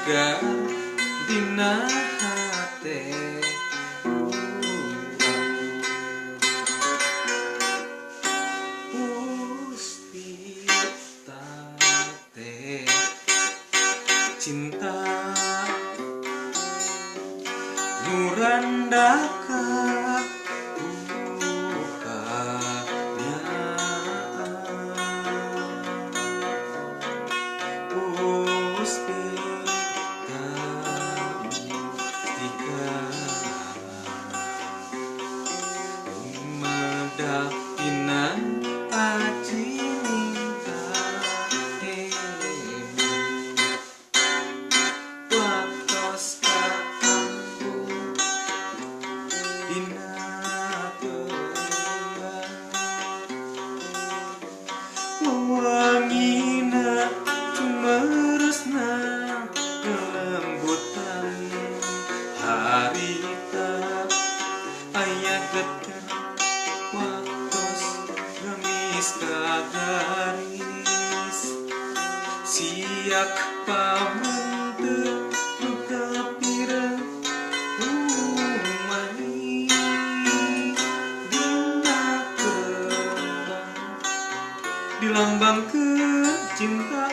lega dina hate puspita teh cinta nurandaka dakinan aji minta watos ka ambu dina teuang wangina cumeresna kelembutan harita aya getah waktos gemis kagaris siak pamenteun duka pireng umani dina kembang dilambangkeun cinta